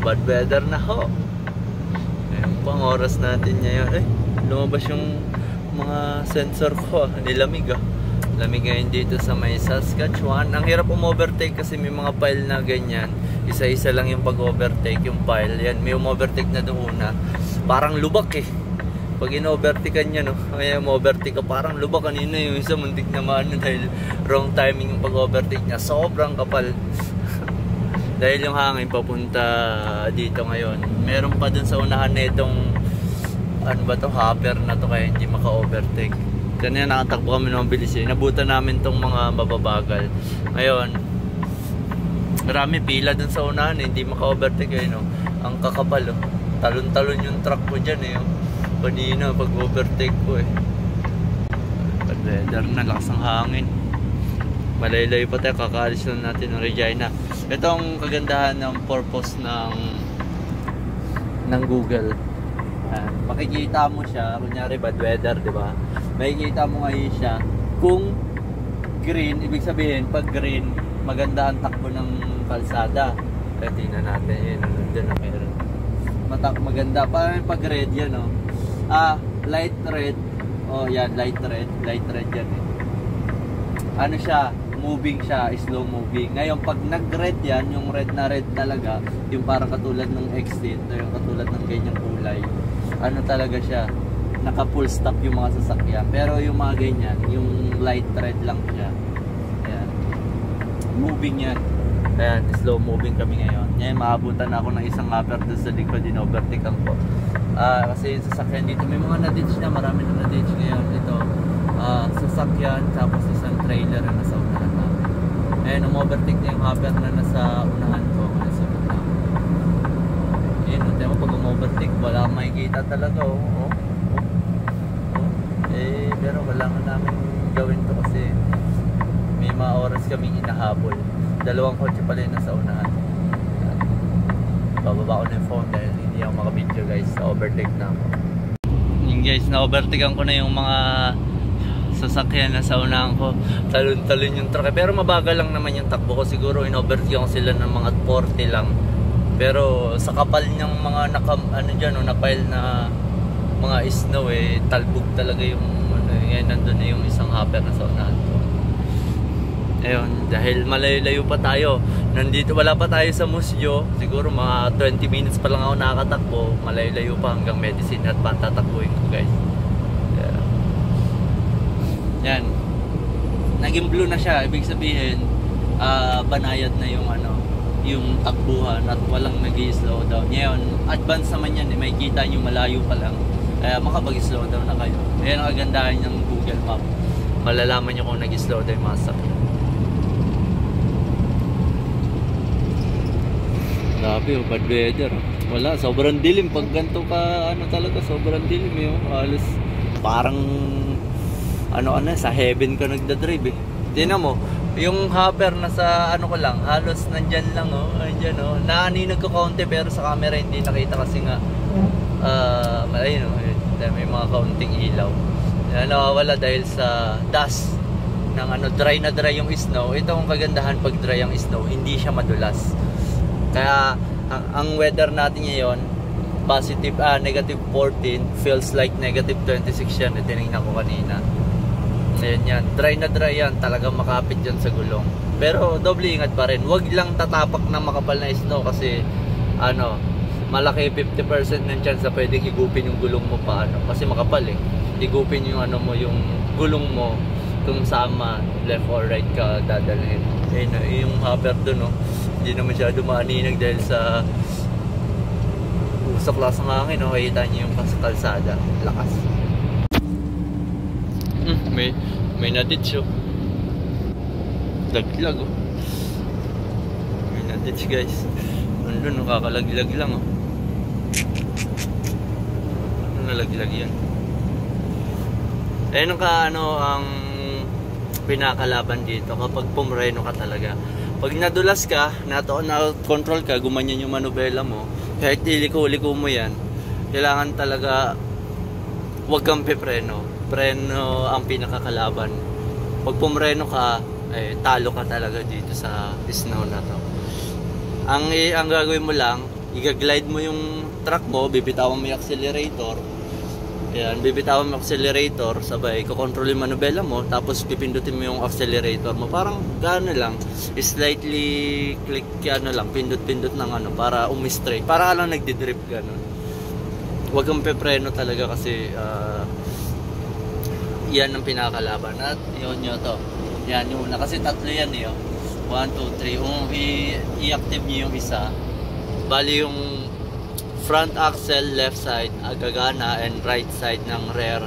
bad weather na ho. Ayun pang oras natin ngayon. Lumabas yung mga sensor ko. Nilamig Lamig ngayon dito sa may Saskatchewan. Ang hirap overtake kasi may mga pile na ganyan. Isa-isa lang yung pag-overtake yung pile. Yan, may overtake na doon na. Parang lubak Pag in-overtake niya, no? Kaya overtake ka, parang lubak. Kanina yung isa muntik na maano dahil wrong timing yung pag-overtake niya. Sobrang kapal. Dahil yung hangin papunta dito ngayon. Meron pa dun sa unahan na itong ano ba to, hopper na to, kaya hindi maka-overtake. Kanina nakatakbo kami ng bilis Nabutan namin tong mga mababagal. Ngayon, marami pila dun sa unahan hindi maka-overtake no? Ang kakapal Talon-talon yung truck ko dyan Kanina pag-overtake ko Bad weather na, lakas ng hangin. Malaylay pa tayo, kakaalis lang natin ng Regina. Ito ang kagandahan ng purpose ng Google. Makikita mo siya, kunyari bad weather, di ba? Makikita mo ngayon siya. Kung green, ibig sabihin, pag green, maganda ang takbo ng kalsada. Kaya tingnan natin, yun, nandun na meron. Maganda. Pag red, yan, light red. Yan, light red yan, Ano siya, moving siya, slow moving. Ngayon, pag nag-red yan, yung red na red talaga, yung parang katulad ng exit, yung katulad ng ganyang kulay, ano talaga siya, naka full stop yung mga sasakyan. Pero yung mga ganyan, yung light red lang siya. Ayan. Moving yan. Ayan, slow moving kami ngayon. Ngayon, maabutan na ako ng isang hopper doon sa likod, din-overtakean ko. Kasi yung sasakyan dito, may mga na-ditch na, marami na na-ditch ngayon. Ito, sasakyan, tapos isang trailer na nasa unahan namin. Ayan, overtake na yung hopper na nasa unahan ko. Nasa unahan. Ayan, unti mo pag overtake, wala kang makikita talaga. Pero kailangan namin gawin to kasi may mga oras kaming inahabol. Dalawang kotse pala yung nasa unahan. Bababa ko na yung phone dahil hindi ako makabidyo guys. Overtake na ako. Yung guys, na-overtakean ko na yung mga sasakyan na sa unahan ko. Talon-talon yung truck. Pero mabagal lang naman yung takbo ko. Siguro in-overtakean ko sila ng mga 40 lang. Pero sa kapal niyang mga napile na mga snow talbog talaga yung yan, nandun na yung isang hopper na sa unahan ko. Ayun, dahil malayo-layo pa tayo. Nandito, wala pa tayo sa museo. Siguro mga 20 minutes pa lang ako nakakatakbo. Malayo-layo pa hanggang Medicine Hat pa tatakbuhin ko guys. Yan. Naging blue na siya. Ibig sabihin, banayad na yung yung takbuhan at walang nag-i-slow down. Ngayon, advance naman yan may kita nyo malayo pa lang. Kaya makapag-slow down na kayo. Ayan ang kagandahan ng Google Map. Malalaman nyo kung nag-slow down yung mga sakyan. Grabe bad weather. Wala, sobrang dilim. Pag ganito ka, talaga, sobrang dilim halos parang sa heaven ka nagdadrive Tingnan mo, yung hopper nasa ko lang, halos nandyan lang andyan naaninag ko kaunti pero sa camera hindi nakita kasi nga ayun may mga kaunting ilaw. Nawawala dahil sa dust ng dry na dry yung snow. Ito ang kagandahan pag dry ang snow, hindi siya madulas. Kaya ang weather natin ngayon positive negative 14 feels like negative 26 yan. Tinignan ko kanina. Ayan yan, dry na dry yan, talagang makapit yan sa gulong. Pero doble ingat pa rin, wag lang tatapak ng makapal na snow kasi malaki 50% ng chance na pwedeng higupin yung gulong mo pa kasi makapal higupin yung mo, yung gulong mo kung sama left or right ka dadalhin. Yung hopper dun hindi naman siya dumaaninag dahil sa usok lang sa hangin makikita niyo yung kalsada, lakas. May na-ditch laglag may na-ditch guys. Nandun kakalaglag lang nalaglag yan. Ayun ang pinakalaban dito kapag pumreno ka talaga. Pag nadulas ka, na-control ka, gumanyan yung manubela mo, kahit iliko-liko mo yan, kailangan talaga wag kang pipreno. Preno ang pinakakalaban. Pag pumreno ka, talo ka talaga dito sa snow na to. Ang gagawin mo lang, i-glide mo yung truck mo, bibitawan mo yung accelerator. Ayan, bibitawan mo yung accelerator, sabay kukontrol yung manubela mo, tapos pipindutin mo yung accelerator mo. Parang gano'n lang, slightly click, ano lang, pindot-pindot ng ano, para umi-straight. Para ka lang nagdi-drip, gano'n. Huwag kang pepreno talaga kasi yan ang pinakalaban. At yun nyo to. Yan yung una. Kasi tatlo yan eh. 1, 2, 3. Kung i-active nyo yung isa, bali yung front axle, left side, gagana, and right side ng rear,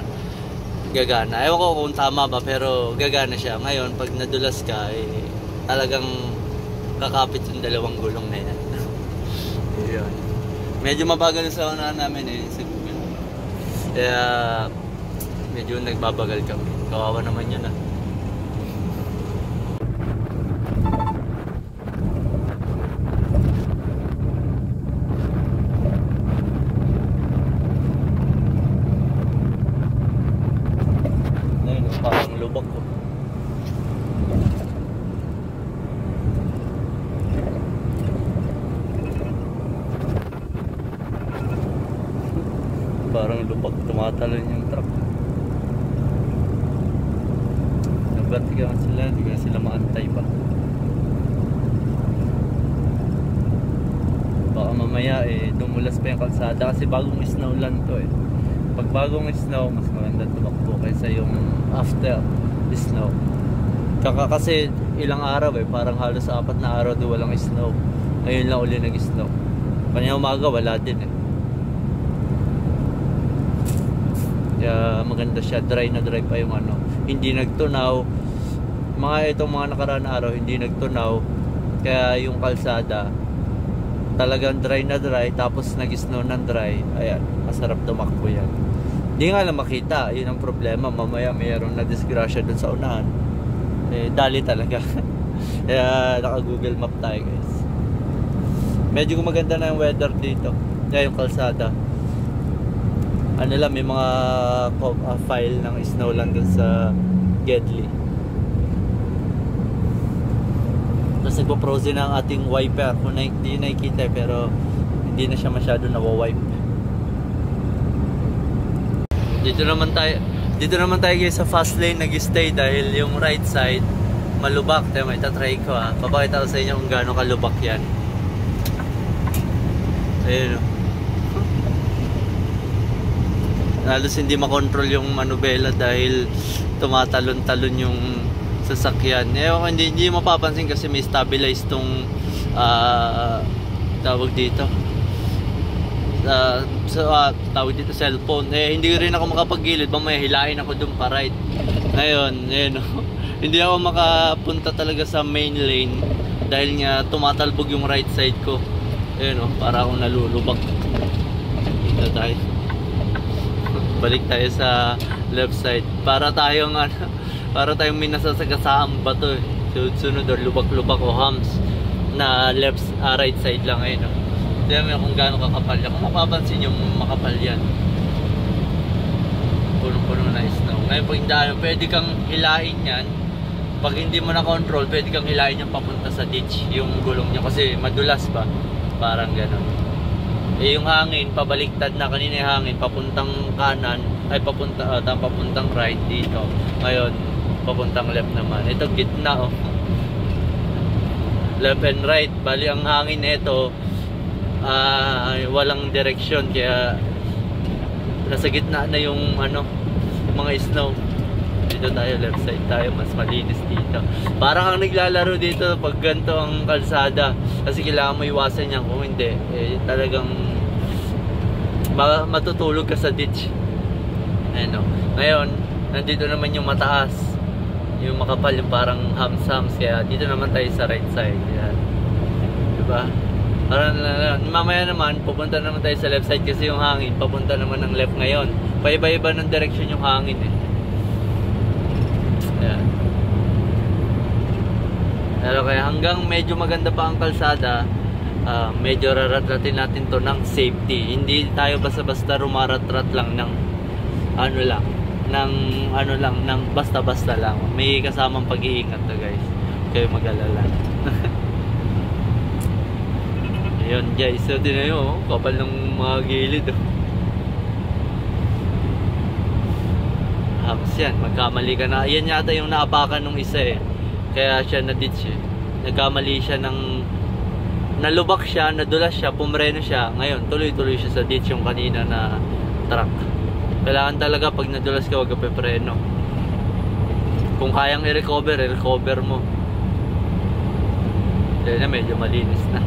gagana. Ewan ko kung tama ba, pero gagana siya. Ngayon, pag nadulas ka, talagang kakapit yung dalawang gulong na yan. Yun. Medyo mabagal sa unahan namin eh, sa Google. Kaya, medyo nagbabagal kami. Kawawa naman yun ah. Parang lubak ko. Parang lubak, tumatalon yung truck. Nagbartigan sila, hindi ka sila maantay pa. Baka mamaya dumulas pa yung kalsada kasi bagong snow lang to eh. Pag bagong snow, mas maganda tumakbo kaysa yung after snow. Kasi ilang araw parang halos 4 na araw doon walang snow. Ngayon lang uli nag-snow. Kanya umaga wala din eh. Kaya maganda siya, dry na dry pa yung ano. Hindi nagtunaw. Itong mga nakaraan na araw hindi nagtunaw. Kaya yung kalsada talagang dry na dry, tapos nag-snow ng dry. Ayan, masarap tumakbo yan. Hindi nga lang makita, yun ang problema. Mamaya mayroong na-disgrasya dun sa unahan. Dali talaga. Kaya naka-Google Map tayo guys. Medyo maganda na yung weather dito. Kaya yung kalsada. Ano lang, may mga file ng snow lang dun sa Gedli. Tapos nagpo-frozen ang ating wiper. Kung hindi nakikita pero hindi na siya masyado nawawipe. Dito naman tayo guys sa fast lane nag-stay dahil yung right side malubak. Tayo may tatry ko ha. Papakita ko sa inyo kung gaano kalubak yan. Ayun o. Halos hindi makontrol yung manubela dahil tumatalon-talon yung sasakyan. Hindi mapapansin kasi may stabilize tong tawag dito. Tawag dito cellphone. Hindi rin ako makapagilid, mamaya hilain ako dun pa right. Ngayon, hindi ako makapunta talaga sa main lane dahil nga tumatalbog yung right side ko. Para akong nalulubak. Dito tayo. Balik tayo sa left side. Para tayong may nasasagasaang bato eh. Sunod or lubak-lubak o humps na right side lang ngayon. Tignan mo kung gaano kakapal yan. Kung mapapansin yung makapal yan. Punong-puno na snow. Ngayon pag hindi, pwede kang hilain yan. Pag hindi mo na-control, pwede kang hilain yan papunta sa ditch. Yung gulong niya kasi madulas ba? Parang gano'n. Yung hangin, pabaliktad na. Kanina yung hangin, papuntang kanan. Ay, papuntang right dito. Ngayon, papuntang left naman. Ito gitna oh. Left and right. Bali ang hangin nito walang direksyon kaya nasa gitna na yung mga snow. Dito tayo, left side tayo, mas malinis dito. Parang kang naglalaro dito pag ganito ang kalsada kasi kailangan mo iwasan yan. Kung hindi talagang matutulog ka sa ditch. Ngayon nandito naman yung mataas, yung makapal, yung parang hams-hams. Kaya dito naman tayo sa right side. Yan. Diba? Mamaya naman pupunta naman tayo sa left side kasi yung hangin papunta naman ng left ngayon. Paiba-iba ng direction yung hangin eh. Ayan. Pero kaya hanggang medyo maganda pa ang kalsada, medyo raratratin natin to ng safety. Hindi tayo basta-basta rumaratrat lang ng ng basta-basta lang. May kasamang pag-iingat to guys. Kayo mag-alala. Yun guys, so din na yun, kapal ng mga gilid. Hams yan, magkamali ka na. Yan yata yung naapakan nung isa eh. Kaya siya na-ditch eh. Nagkamali siya ng... Nalubak siya, nadulas siya, pumreno siya. Ngayon, tuloy-tuloy siya sa ditch yung kanina na truck. Kailangan talaga pag nadulas ka, wag ka pepreno. Kung kayang i-recover, i-recover mo. Dahil na medyo malinis na.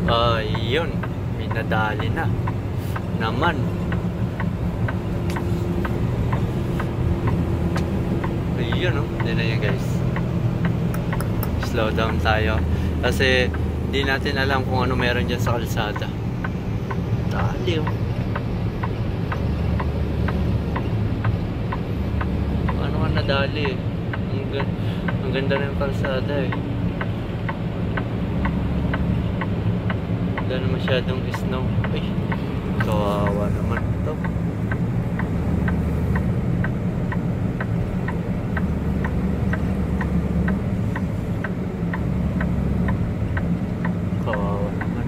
Ayun, may nadali na naman. Ayun oh, hindi na yun guys. Slow down tayo kasi hindi natin alam kung ano meron dyan sa kalsada. Dali oh. Ano ka nadali eh. Ang ganda na yung kalsada eh. Wala na masyadong snow. Ay, kawawa naman ito. Kawawa naman.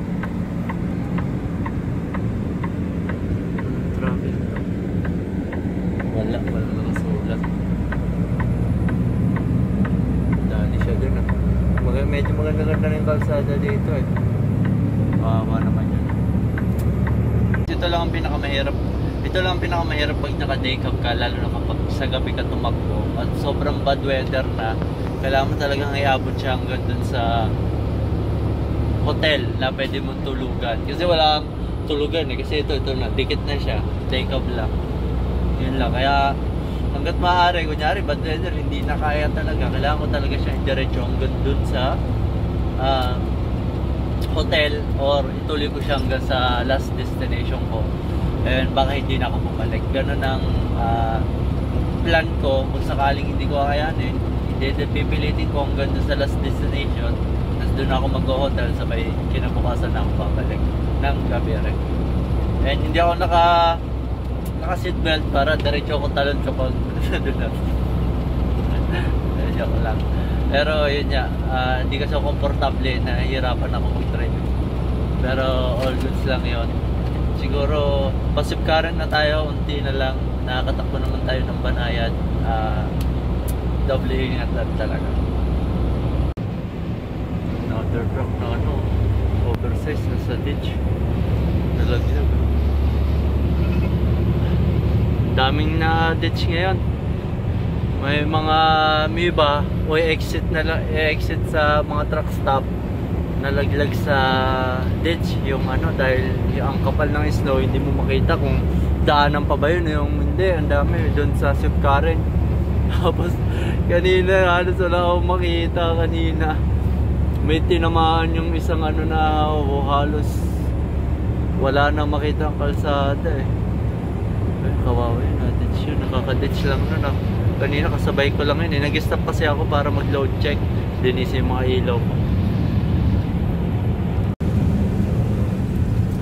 Traffic. Wala nakasulat. Dali siya dun ah. Medyo maganda-ganda na yung kalsada dito eh. Kawawa naman yun. Ito lang ang pinakamahirap. Ito lang ang pinakamahirap pag naka-day cab ka, lalo na kapag sa gabi ka tumakbo at sobrang bad weather na, kailangan mo talagang iabot siya hanggang dun sa hotel na pwede mong tulugan. Kasi wala tulugan eh. Kasi ito na, dikit na siya. Day cab lang. Yun lang. Kaya hanggat maaari, kunyari bad weather, hindi na kaya talaga. Kailangan ko talaga siya diretso hanggang dun sa hotel or ituloy ko siya hanggang sa last destination ko. And baka hindi na ako bumalik. Ganun ang plan ko. Kung sakaling hindi ko kakayanin, hindi pipilitin ko hanggang sa last destination. Tapos doon ako mag-hotel, sabay kinabukasan na ako babalik ng gabi rin. And hindi ako naka seatbelt para diretso ako talon kapag doon na. Joke lang. Pero yun nga, hindi kasi ako komportable, nahihirapan ako mag-drive. Pero all goods lang yun. Siguro, passive current na tayo, unti na lang. Nakakatakbo naman tayo ng Banayad. Doble ingatan talaga. Another truck na ano, oversize na sa ditch. Nalagyan. Daming na ditch ngayon. May mga iba o exit sa mga truck stop, nalaglag sa ditch yung ano, dahil ang kapal ng snow, hindi mo makita kung daanan pa ba yun. Yung hindi, ang dami doon sa swift current. Tapos kanina halos wala akong makita. Kanina may tinamaan yung isang ano na halos wala na makita ang kalsada eh. Ay, kawawa yun, ditch yun, nakaka-ditch lang nun. Kanina kasabay ko lang yun eh. Nag-stop kasi ako para mag-load check. Dinis yung mga ilaw ko.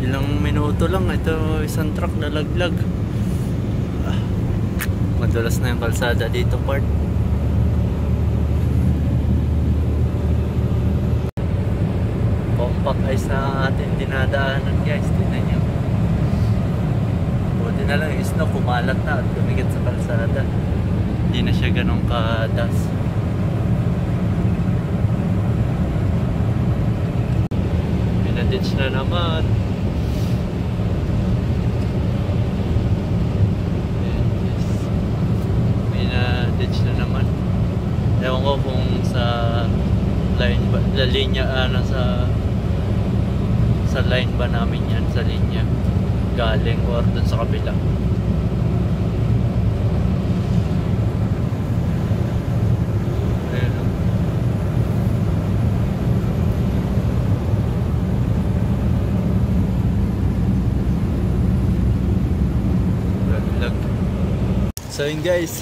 Ilang minuto lang. Ito isang truck na laglag. Madulas na yung kalsada dito part. Compact ice na atin dinadaanan guys. Tingnan nyo. Buti na lang yung snow kumalat na at tumigit sa kalsada. Hindi na siya ganong kadas. Pinaditch na naman. Pinaditch na naman. Ewan ko kung sa line ba, sa linya, sa line ba namin yan, sa linya galing or dun sa kabila. So yun guys,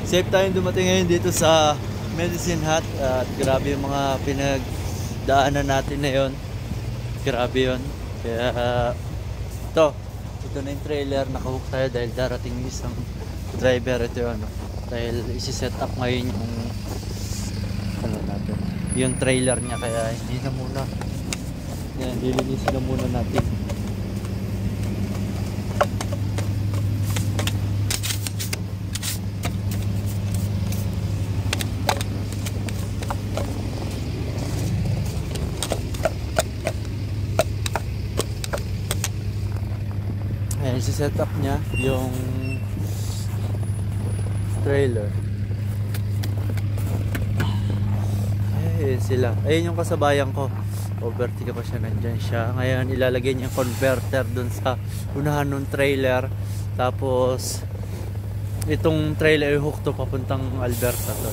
safe tayong dumating ngayon dito sa Medicine Hat at grabe yung mga pinagdaanan natin na yun. Grabe yun. Kaya ito na yung trailer, nakahook tayo dahil darating yung isang driver. Ito yun, dahil isi-set up ngayon yung ano natin, yung trailer niya, kaya hindi na muna. Yan, lilinisin na muna natin. Ayan, si-set up niya yung trailer. Ayun sila. Ayun yung kasabayan ko. Overtake ko siya, nandyan siya. Ngayon ilalagay niya yung converter dun sa unahan ng trailer. Tapos itong trailer i-hook to papuntang Alberta to.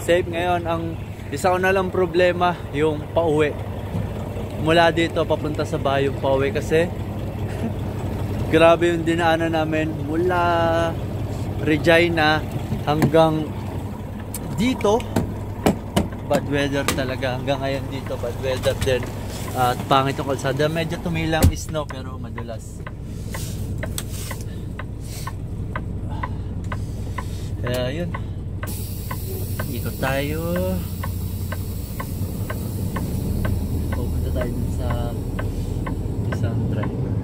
Safe ngayon. Ang isa ko na lang problema yung pauwi. Mula dito papunta sa bahay yung pauwi kasi grabe yung dinaanan namin mula Regina hanggang dito. Bad weather talaga. Hanggang ngayon dito bad weather din. At pangit yung kalsada. Medyo tumilang snow pero madulas. Kaya yun. Ikot tayo. Pupunta tayo dun sa isang driver.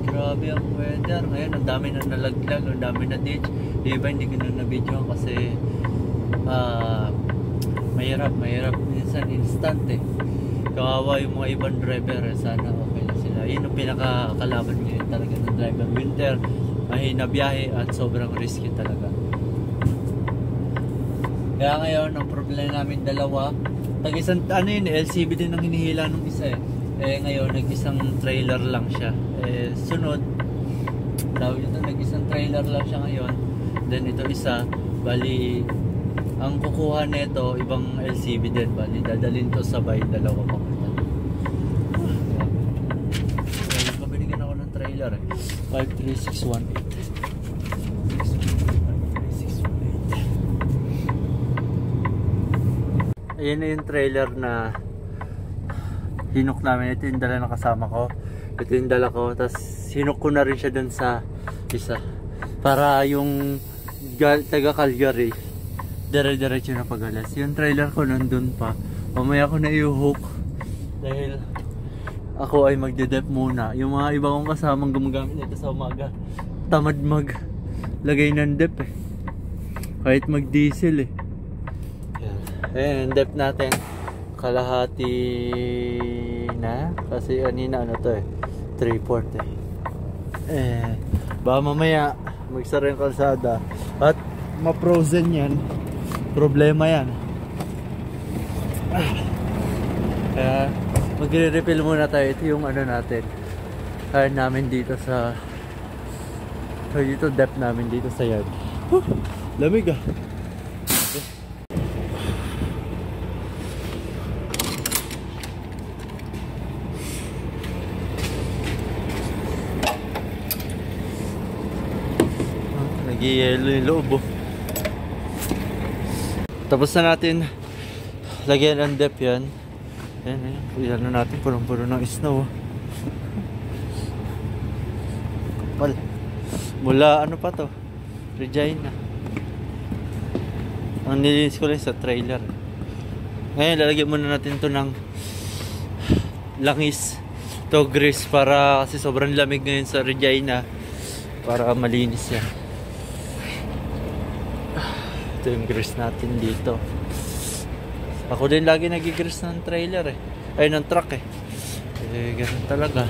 Grabe ang weather. Ngayon ang dami na nalaglag, ang dami na ditch. Di ba hindi ko na na-video kasi mahirap minsan instant eh. Kawawa yung mga ibang driver eh. Sana okay na sila. Yun ang pinakakalaban ngayon talaga ng driver. Winter, mahina biyahe at sobrang risky talaga. Kaya ngayon ang problema namin dalawa, tag-isang ano yun, LCV din ang hinihila nung isa eh. Ngayon nag-isang trailer lang siya. Sunod tawag ito, nag-isang trailer lang siya ngayon. Then ito isa, bali ang kukuha nito ibang LCV din, bali dadalhin to sabay dalawa papunta. Pabiligan ako ng trailer eh. 53618. Ayan na yung trailer na hinuk namin. Ito yung dala na kasama ko. Ito yung dala ko. Tapos hinuk ko na rin siya dun sa isa. Para yung taga Calgary dire-diretso na pagalas. Yung trailer ko nandun pa. Mamaya ko na i-hook. Dahil ako ay magde-dep muna. Yung mga iba kong kasamang gumagamit nito sa umaga, tamad maglagay ng dep eh. Kahit mag-diesel eh. Ayan, dep natin kalahati na kasi kanina ano to eh 3/4 baka mamaya magsara yung kalsada at ma-frozen yan, problema yan. Kaya magre-refill muna tayo. Ito yung ano natin, tire namin dito sa dito, dep namin dito sa yard. Lamig ah. Nag-i-yelo yung loob oh. Tapos na natin lagyan ang dep yan. Yan na natin, punong-puno ng snow. Kapal. Mula ano pa to? Regina. Ang nilinis ko lang sa trailer. Ngayon lalagyan muna natin to ng langis. To grease para kasi sobrang lamig ngayon sa Regina. Para malinis yan. Ito yung grease natin dito. Ako din lagi nag-grease ng trailer eh. Ay, ng truck eh. Ganun talaga.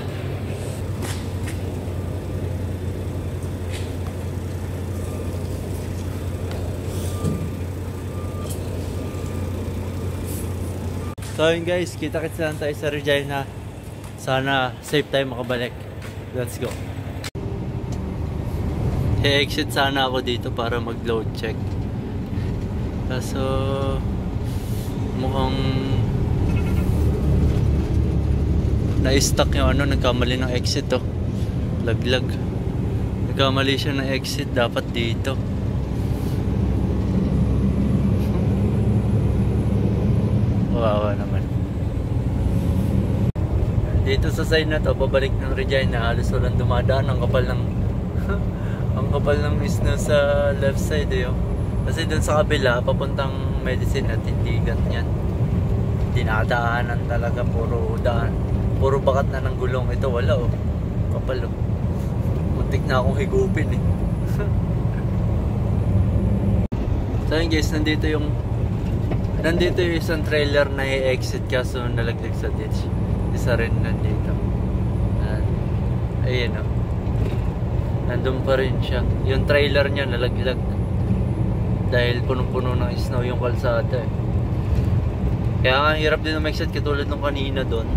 So yun guys, kita-kits lang tayo sa Regina. Sana safe tayo makabalik. Let's go. I-exit sana ako dito para mag-load check. Kaso mukhang na-stuck yung ano, nagkamali ng exit oh. Laglag. Nagkamali siya ng exit, dapat dito. Dito sa side na to, pabalik ng Regina, halos walang dumadaan. Ang kapal ng ang kapal ng snow sa left side eh. Oh. Kasi dun sa kabila, papuntang Medicine at hindi ganyan. Dinadaanan talaga, puro daan. Puro bakat na ng gulong. Ito wala oh. Kapal oh. Muntik na akong higupin eh. So yun guys, nandito yung isang trailer na i-exit kaso nalaglag sa ditch. Isa rin nandito. Ayun o. Nandun pa rin siya. Yung trailer niya nalaglag. Dahil punong-puno ng snow yung kalsada eh. Kaya nga ang hirap din umexit katulad nung kanina doon.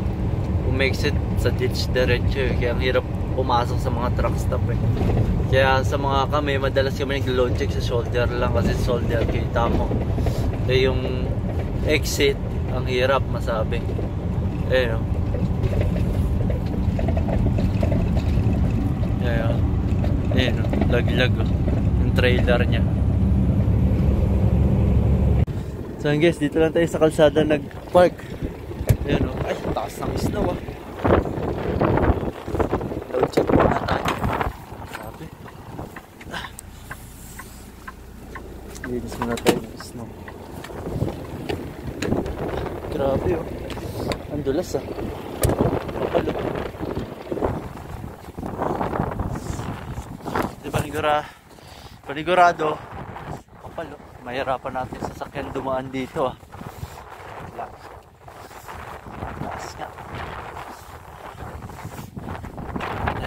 Umexit sa ditch diretso eh. Kaya ang hirap pumasok sa mga truck stop eh. Kaya sa mga kami, madalas kami nag-load check sa shoulder lang. Kasi shoulder kita mo. Eh yung exit, ang hirap masabi. Ayun o. Ayun o, laglag o. Yung trailer nya. So guys, dito lang tayo sa kalsada nag-park. Ayun o. Ay, taas ng snow ah. Load check muna tayo. Grabe. Linis muna tayo ng snow. Grabe oh. Ang dulas ah. Kapal oh. Panigurado. Kapal oh. Mahirapan natin sa sasakyan dumaan dito ah. Lang. Taas nga.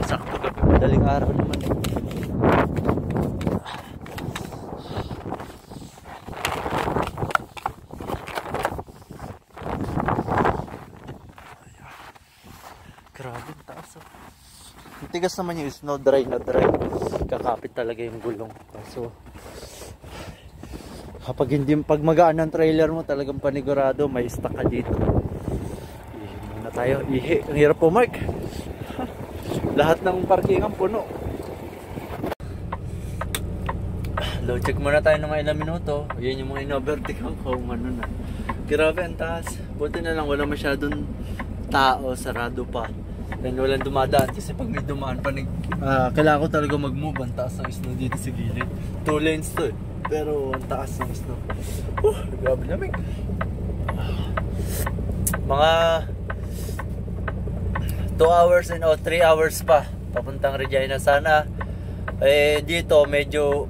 Sakto gabi, madaling araw naman eh. Grabe, taas oh. Ang tigas naman yung snow, dry na dry. Kakapit talaga yung gulong. So, pag magaan ng trailer mo, talagang panigurado, may stuck ka dito. Ihi muna tayo. Ihi. Ang hirap po, Mark. Lahat ng parkingan puno. Load check muna tayo ng mga ilang minuto. Yan yung mga in-overtake ko. Ano na. Grabe, ang taas. Buti na lang, wala masyadong tao. Sarado pa. Then walang dumadaan kasi pag may dumaan kailangan ko talaga mag-move. Ang taas ng snow dito sa gilid. 2 lanes to eh. Pero ang taas ng snow. Grabe lamig. Mga 2 hours and 3 hours pa papuntang Regina. Sana dito medyo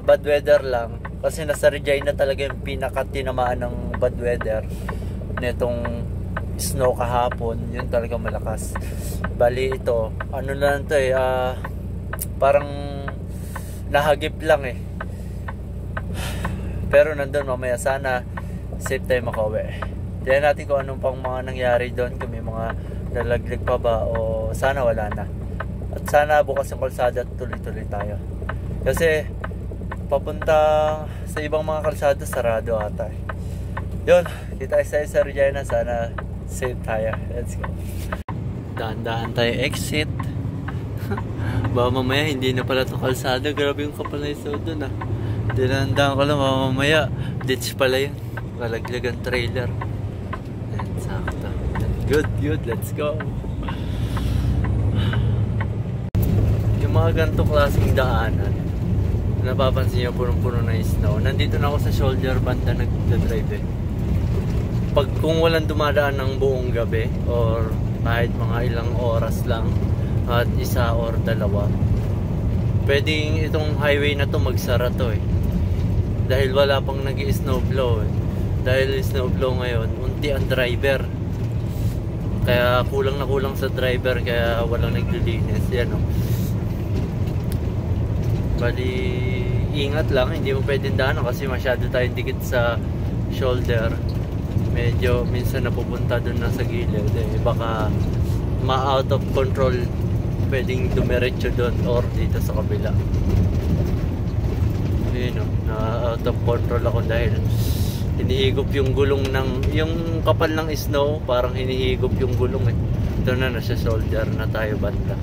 bad weather lang. Kasi nasa Regina talaga yung pinaka-tinamaan ng bad weather netong snow kahapon. Yun talaga malakas. Bali ito, ano na lang to eh, parang nahagip lang eh. Pero nandun mamaya, sana safe tayo makauwi. Tignan natin kung anong pang mga nangyari doon, kung may mga nalaglag pa ba o sana wala na. At sana bukas yung kalsada at tuloy-tuloy tayo. Kasi papunta sa ibang mga kalsada sarado ata eh. Yun, kita tayo sa Regina, sana safe tayo. Let's go. Dahan-dahan tayo exit. Baka mamaya hindi na pala ito kalsada. Grabe yung kapal na iso doon ah. Dahan-dahan ko lang, baka mamaya ditch pala yun. Kalaglag ang trailer. Sakto. Good, let's go. Yung mga ganitong klaseng daanan, napapansin nyo punong-puno na yung snow. Nandito na ako sa shoulder banda nagdadrive eh. Kung walang dumadaan ng buong gabi or kahit mga ilang oras lang at isa or dalawa, pwedeng itong highway na to magsara to eh. Dahil wala pang nag-i-snowblow eh. Dahil snowblow ngayon, unti ang driver. Kaya kulang na kulang sa driver, kaya walang naglilinis. Yan o. Bali, ingat lang, hindi mo pwedeng daanan kasi masyado tayong dikit sa shoulder. Medyo minsan napupunta doon na sa gilid eh. Baka ma-out of control, pwedeng dumiretso doon or dito sa kabila. Ayun o, na-out of control ako dahil hinihigop yung gulong ng, yung kapal ng snow, parang hinihigop yung gulong eh. Ito na, nasa shoulder na tayo banda.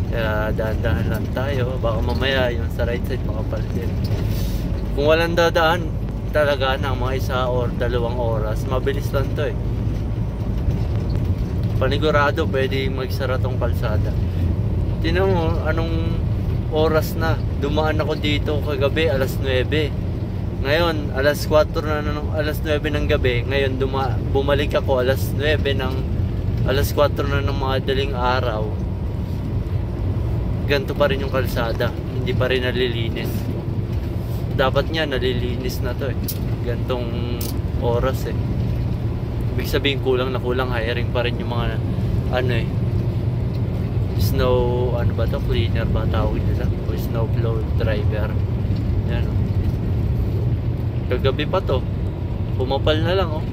Kaya dahan-dahan lang tayo, baka mamaya yung sa right side makapal din. Kung walang dadaan talaga ng mga 1 or 2 oras, mabilis lang to eh. Panigurado pwede magsara tong kalsada. Tingnan mo anong oras na. Dumaan ako dito kagabi alas 9. Ngayon alas 4 na alas 9 ng gabi. Ngayon bumalik ako alas 4 na ng mga daling araw. Ganto pa rin yung kalsada, hindi pa rin nalilinis. Dapat nga nalilinis na to eh. Gantong oras eh. Ibig sabihin kulang na kulang, hiring pa rin yung mga ano eh, snow, ano ba to, cleaner ba tawag nila, o snow plow driver. Yan oh. Kagabi pa to, pumapal na lang oh.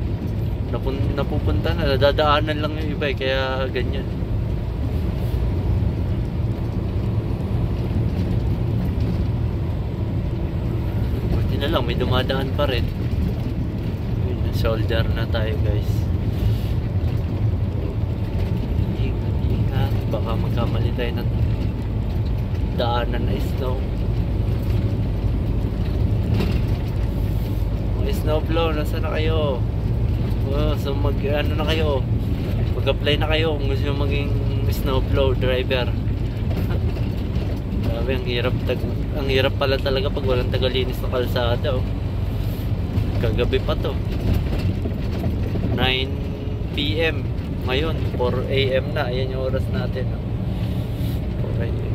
Napupunta na, dadaanan lang yung iba eh, kaya ganyan. Buti na lang, may dumadaan pa rin. Shoulder na tayo guys. Ingat, baka magkamali tayo ng daanan na snow. Mga snowplow, nasa na kayo? Oh, so ano na kayo? Mag-apply na kayo kung gusto nyo maging snowplow driver. Grabe, ang hirap pala talaga pag walang tagalinis na kalsada oh. Kagabi pa to, 9 PM ngayon, 4 AM na. Ayan yung oras natin oh. 4 AM.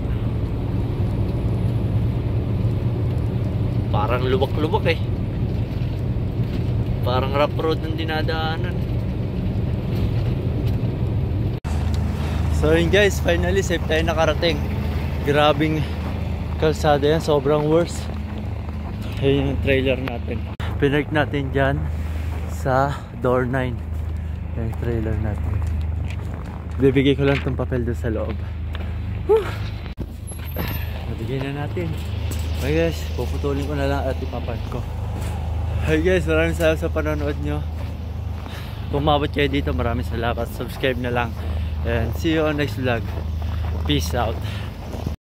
Parang lubak-lubak eh. Parang rough road ng dinadaanan. So yun guys, finally safe tayo nakarating. Grabing kalsada yan, sobrang worst. Ayun yung trailer natin. Pinark natin dyan sa door 9. Yung trailer natin. Bibigay ko lang itong papel doon sa loob. Nabigay na natin. Okay guys, puputulin ko na lang at ipapark ko. Hey guys, maraming salamat sa panonood nyo. Kung umabot kayo dito, maraming salamat. Subscribe na lang. And see you on next vlog. Peace out.